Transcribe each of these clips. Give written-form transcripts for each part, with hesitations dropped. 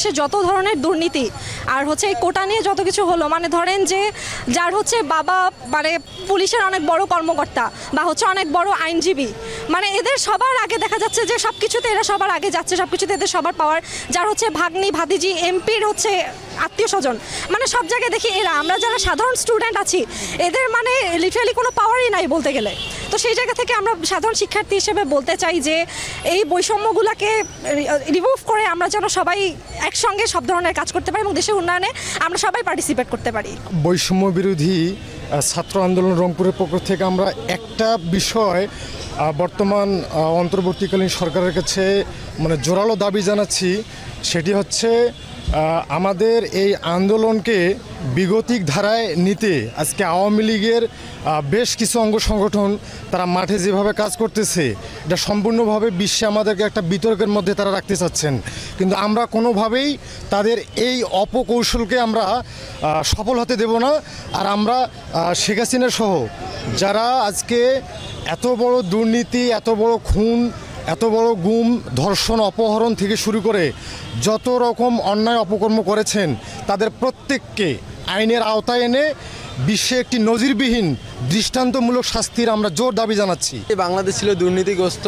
হচ্ছে যত ধরনের দুর্নীতি আর হচ্ছে এই কোটা নিয়ে যত কিছু হলো, মানে ধরেন যে যার হচ্ছে বাবা মানে পুলিশের অনেক বড় কর্মকর্তা বা হচ্ছে অনেক বড় আইনজীবী, মানে এদের সবার আগে দেখা যাচ্ছে যে সব কিছুতে এরা সবার আগে যাচ্ছে, সব কিছুতে এদের সবার পাওয়ার, যার হচ্ছে ভাগ্নি ভাতিজি এমপির হচ্ছে আত্মীয় স্বজন, মানে সব জায়গায় দেখি এরা। আমরা যারা সাধারণ স্টুডেন্ট আছি এদের মানে লিটারালি কোনো পাওয়ারই নাই বলতে গেলে। তো সেই জায়গা থেকে আমরা সাধারণ শিক্ষার্থী হিসেবে বলতে চাই যে এই বৈষম্যগুলোকে রিমুভ করে আমরা যেন সবাই একসঙ্গে সব ধরনের কাজ করতে পারি এবং দেশের উন্নয়নে আমরা সবাই পার্টিসিপেট করতে পারি। বৈষম্য বিরোধী ছাত্র আন্দোলন রংপুরের পক্ষ থেকে আমরা একটা বিষয় বর্তমান অন্তর্বর্তীকালীন সরকারের কাছে মানে জোরালো দাবি জানাচ্ছি, সেটি হচ্ছে আমাদের এই আন্দোলনকে বিগতিক ধারায় নিতে আজকে আওয়ামী লীগের বেশ কিছু অঙ্গ সংগঠন তারা মাঠে যেভাবে কাজ করতেছে এটা সম্পূর্ণভাবে বিশ্বে আমাদেরকে একটা বিতর্কের মধ্যে তারা রাখতে চাচ্ছেন, কিন্তু আমরা কোনোভাবেই তাদের এই অপকৌশলকে আমরা সফল হতে দেব না। আর আমরা শেখ হাসিনা সহ যারা আজকে এত বড় দুর্নীতি, এত বড় খুন, এত বড় গুম, ধর্ষণ, অপহরণ থেকে শুরু করে যত রকম অন্যায় অপকর্ম করেছেন তাদের প্রত্যেককে আইনের আওতায় এনে বিশ্বে একটি নজিরবিহীন দৃষ্টান্তমূলক শাস্তির আমরা জোর দাবি জানাচ্ছি। বাংলাদেশ ছিল দুর্নীতিগ্রস্ত,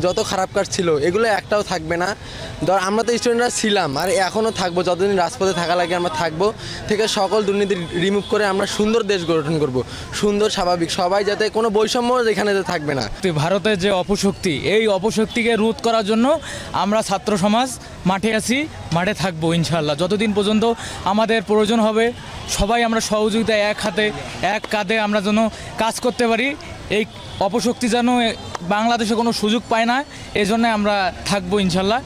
যত খারাপ কাজ ছিল এগুলো একটাও থাকবে না। আমরা তো স্টুডেন্টরা ছিলাম আর এখনও থাকবো, যতদিন রাজপথে থাকা লাগে আমরা থাকবো। থেকে সকল দুর্নীতি রিমুভ করে আমরা সুন্দর দেশ গঠন করব, সুন্দর স্বাভাবিক, সবাই যাতে কোনো বৈষম্য এখানে থাকবে না। ভারতের যে অপশক্তি, এই অপশক্তিকে রোধ করার জন্য আমরা ছাত্র সমাজ মাঠে আছি, মাঠে থাকবো ইনশাআল্লাহ। যতদিন পর্যন্ত আমাদের প্রয়োজন হবে সবাই আমরা সহযোগিতায় এক হাতে এক কাঁধে আমরা যেন কাজ করতে পারি, এই অপশক্তি যেন বাংলাদেশে কোনো সুযোগ পায় না, এই জন্য আমরা থাকবো ইনশাআল্লাহ।